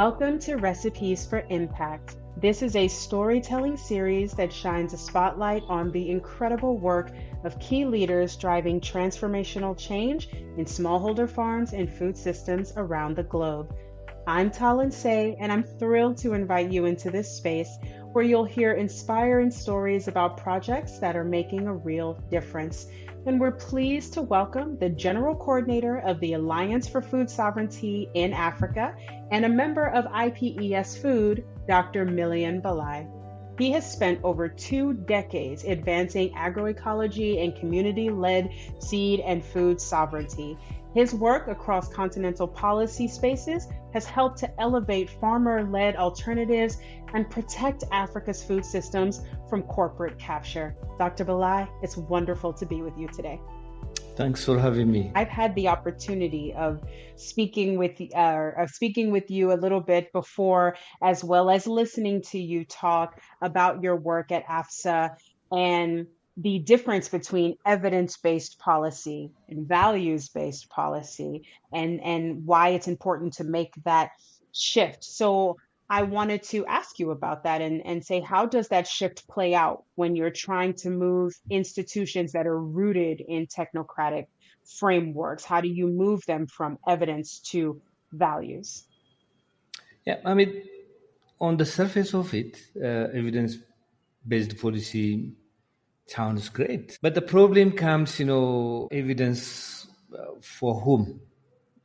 Welcome to Recipes for Impact. This is a storytelling series that shines a spotlight on the incredible work of key leaders driving transformational change in smallholder farms and food systems around the globe. I'm Talon Say, and I'm thrilled to invite you into this space where you'll hear inspiring stories about projects that are making a real difference. And we're pleased to welcome the General Coordinator of the Alliance for Food Sovereignty in Africa and a member of IPES-Food, Dr. Belay. He has spent over 2 decades advancing agroecology and community-led seed and food sovereignty. His work across continental policy spaces has helped to elevate farmer-led alternatives and protect Africa's food systems from corporate capture. Dr. Belay, it's wonderful to be with you today. Thanks for having me. I've had the opportunity of speaking with you a little bit before, as well as listening to you talk about your work at AFSA and the difference between evidence-based policy and values-based policy, and why it's important to make that shift. So I wanted to ask you about that and say, how does that shift play out when you're trying to move institutions that are rooted in technocratic frameworks? How do you move them from evidence to values? Yeah, I mean, on the surface of it, evidence-based policy sounds great. But the problem comes, evidence for whom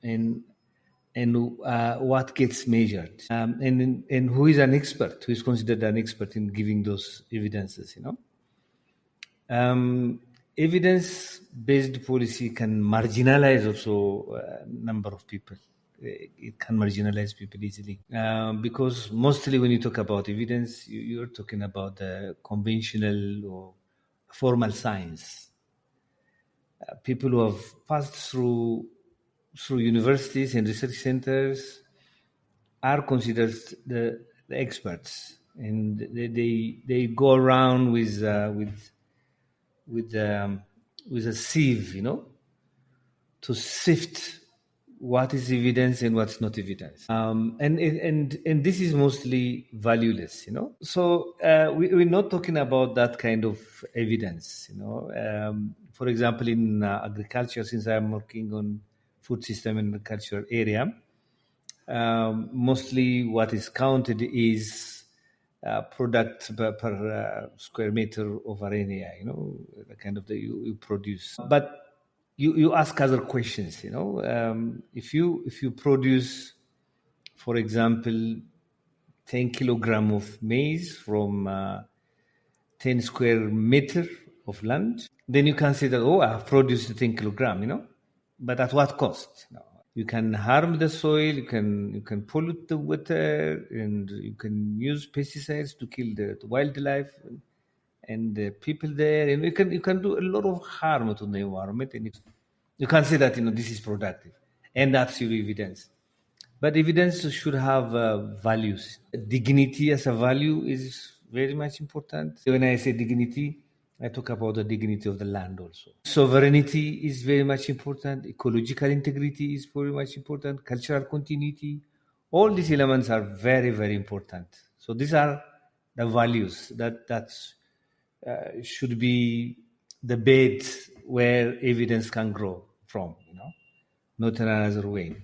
and what gets measured, and who is an expert, who is considered an expert in giving those evidences, Evidence-based policy can marginalize also a number of people. It can marginalize people easily because mostly when you talk about evidence, you're talking about the conventional or formal science. People who have passed through universities and research centers are considered the experts, and they go around with a sieve, to sift what is evidence and what's not evidence. And this is mostly valueless, So we're not talking about that kind of evidence, For example, in agriculture, since I'm working on food system and agriculture area, mostly what is counted is product per square meter of area, the kind of that you produce. But you ask other questions, if you produce, for example, 10 kilogram of maize from 10 square meter of land, then you can say that, I've produced 10 kilogram, but at what cost? You can harm the soil, you can pollute the water, and you can use pesticides to kill the wildlife and the people there, and you can do a lot of harm to the environment, and you can say that this is productive, and that's your evidence. But evidence should have values. Dignity as a value is very much important. When I say dignity, I talk about the dignity of the land also. Sovereignty is very much important. Ecological integrity is very much important. Cultural continuity. All these elements are very, very important. So these are the values that should be the bed where evidence can grow from, not in another way.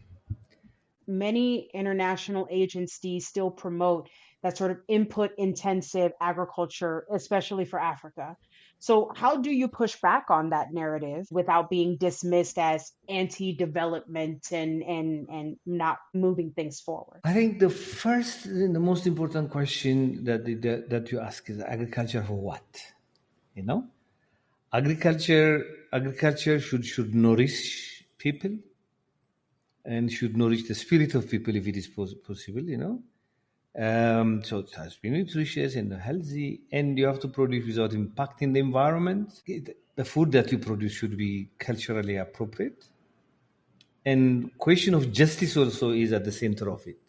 Many international agencies still promote that sort of input-intensive agriculture, especially for Africa. So how do you push back on that narrative without being dismissed as anti-development and not moving things forward? I think the first and the most important question that you ask is agriculture for what? Agriculture should nourish people and should nourish the spirit of people if it is possible, So it has to be nutritious and healthy, and you have to produce without impacting the environment. The food that you produce should be culturally appropriate. And question of justice also is at the center of it.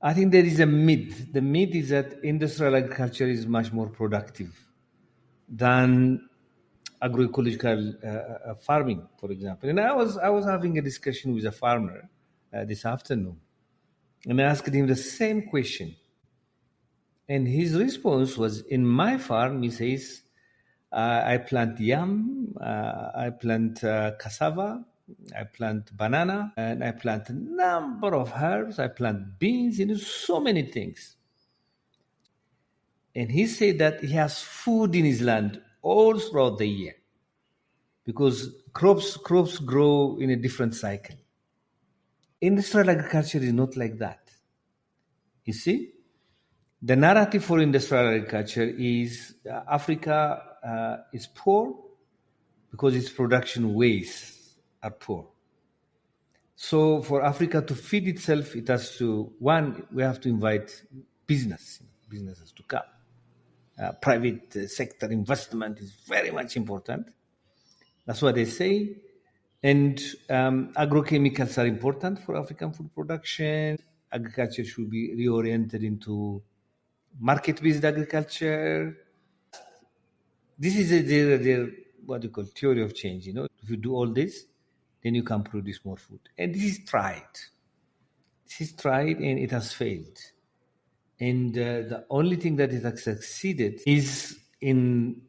I think there is a myth. The myth is that industrial agriculture is much more productive than agroecological farming, for example. And I was having a discussion with a farmer this afternoon, And I asked him the same question. And his response was, in my farm, he says, I plant yam, I plant cassava, I plant banana, and I plant a number of herbs, I plant beans, so many things. And he said that he has food in his land all throughout the year because crops grow in a different cycle. Industrial agriculture is not like that. You see, the narrative for industrial agriculture is Africa is poor because its production ways are poor. So for Africa to feed itself, it has to, one, we have to invite businesses to come. Private sector investment is very much important. That's what they say. And agrochemicals are important for African food production. Agriculture should be reoriented into market-based agriculture. This is their what you call theory of change. If you do all this, then you can produce more food. And this is tried. This is tried, and it has failed. And the only thing that it has succeeded is in,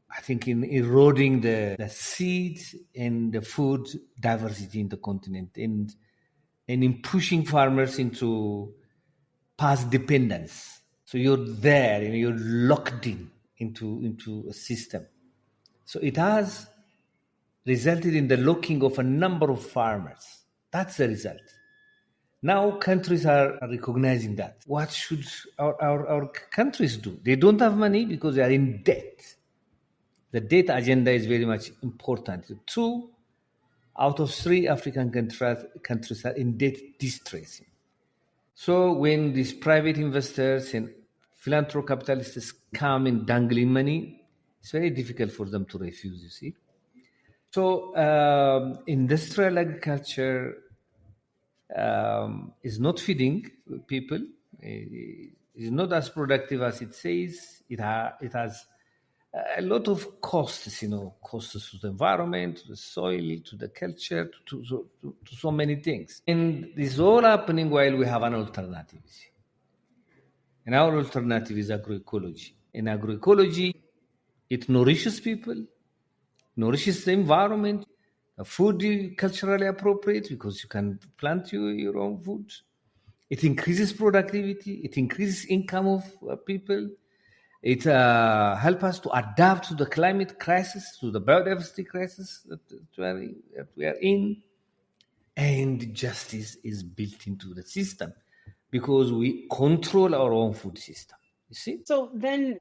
I think, in eroding the seed and the food diversity in the continent, and in pushing farmers into past dependence. So you're there, you're locked into a system. So it has resulted in the locking of a number of farmers. That's the result. Now countries are recognizing that. What should our countries do? They don't have money because they are in debt. The debt agenda is very much important. 2 out of 3 African countries are in debt distress. So when these private investors and philanthropic capitalists come in dangling money, it's very difficult for them to refuse, you see. So industrial agriculture is not feeding people. It is not as productive as it says. It has a lot of costs, costs to the environment, to the soil, to the culture, to so many things. And this is all happening while we have an alternative. And our alternative is agroecology. In agroecology, it nourishes people, nourishes the environment. Food is culturally appropriate because you can plant your own food. It increases productivity. It increases income of people. It helps us to adapt to the climate crisis, to the biodiversity crisis that we are in. And justice is built into the system because we control our own food system. You see? So then,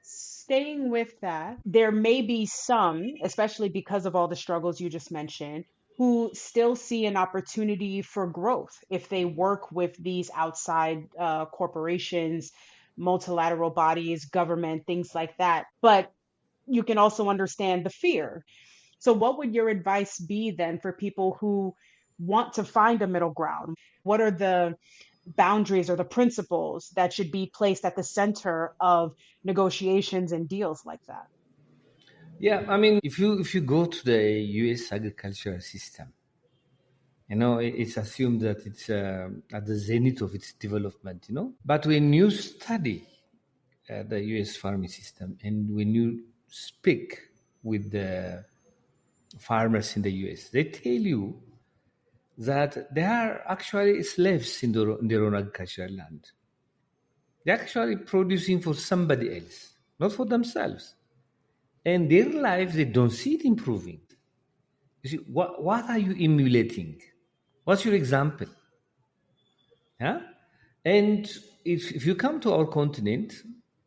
staying with that, there may be some, especially because of all the struggles you just mentioned, who still see an opportunity for growth if they work with these outside corporations, multilateral bodies, government, things like that. But you can also understand the fear. So, what would your advice be then for people who want to find a middle ground? What are the boundaries or the principles that should be placed at the center of negotiations and deals like that? Yeah, I mean, if you go to the U.S. agricultural system, it's assumed that it's at the zenith of its development. But when you study the U.S. farming system and when you speak with the farmers in the U.S., they tell you that they are actually slaves in their own agricultural land. They're actually producing for somebody else, not for themselves. And their lives, they don't see it improving. You see, what are you emulating? What's your example? Yeah? And if you come to our continent,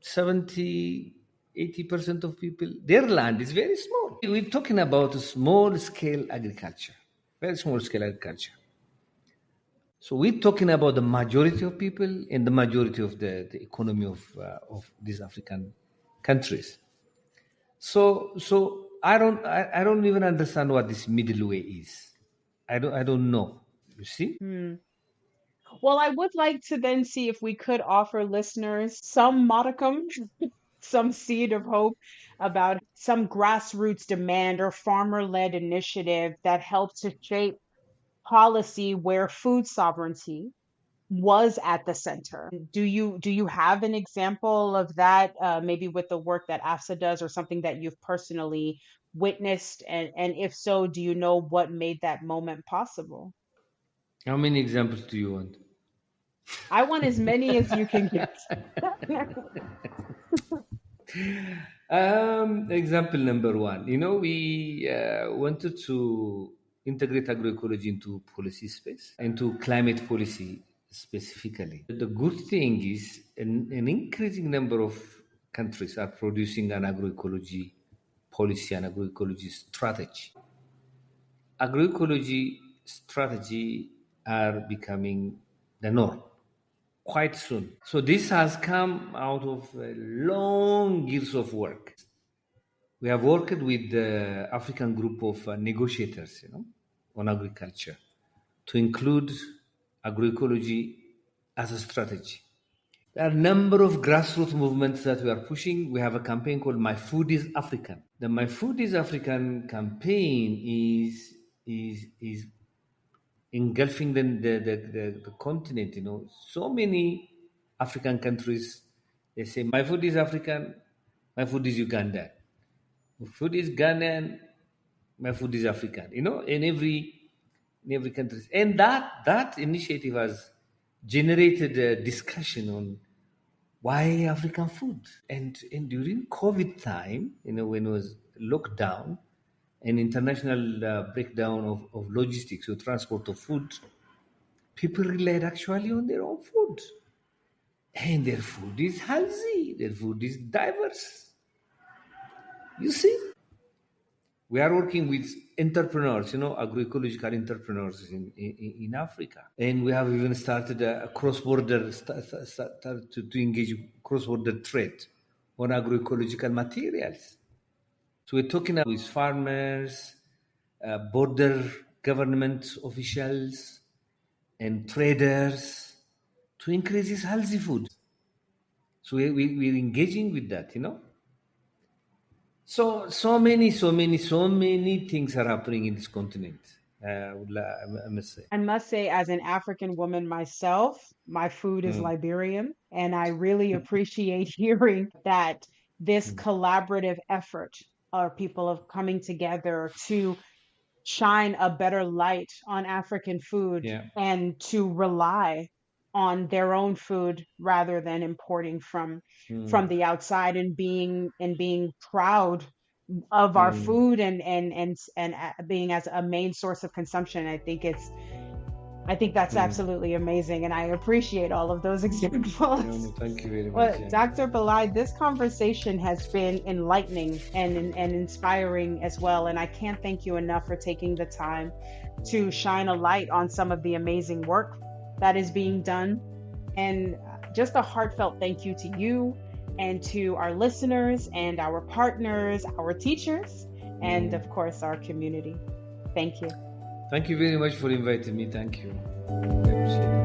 70, 80% of people, their land is very small. We're talking about a small scale agriculture, very small scale agriculture. So we're talking about the majority of people and the majority of the economy of these African countries. So I don't even understand what this middle way is. I don't know. You see? Hmm. Well, I would like to then see if we could offer listeners some modicum, some seed of hope about some grassroots demand or farmer led initiative that helps to shape policy where food sovereignty was at the center. Do you have an example of that, maybe with the work that AFSA does or something that you've personally witnessed? And if so, do you know what made that moment possible? How many examples do you want? I want as many as you can get. Example number one, we wanted to integrate agroecology into policy space, into climate policy specifically. The good thing is an increasing number of countries are producing an agroecology policy and agroecology strategy. Agroecology strategy are becoming the norm quite soon. So this has come out of long years of work. We have worked with the African group of negotiators, on agriculture to include agroecology as a strategy. There are a number of grassroots movements that we are pushing. We have a campaign called My Food is African. The My Food is African campaign is engulfing the continent. So many African countries, they say, my food is African, my food is Ugandan, my food is Ghanaian, my food is African. In every country, and that initiative has generated a discussion on why African food. And during COVID time, when it was lockdown, an international breakdown of logistics or transport of food, people relied actually on their own food. And their food is healthy, their food is diverse. You see? We are working with entrepreneurs, agroecological entrepreneurs in Africa. And we have even started a cross-border, started to engage cross-border trade on agroecological materials. So we're talking with farmers, border government officials, and traders to increase this healthy food. So we're engaging with that. So many things are happening in this continent. I must say. I must say, as an African woman myself, my food is Mm, Liberian, and I really appreciate hearing that this mm, collaborative effort of people of coming together to shine a better light on African food yeah. and to rely on their own food rather than importing from Mm, the outside, and being proud of our mm, food and being as a main source of consumption. I think that's mm. absolutely amazing, and I appreciate all of those No, examples. no, thank you very much. Well, Yeah. Dr. Belay, this conversation has been enlightening and inspiring as well, and I can't thank you enough for taking the time to shine a light on some of the amazing work that is being done. And just a heartfelt thank you to you and to our listeners and our partners, our teachers, and Mm. of course, our community. Thank you. Thank you very much for inviting me. Thank you. I appreciate it.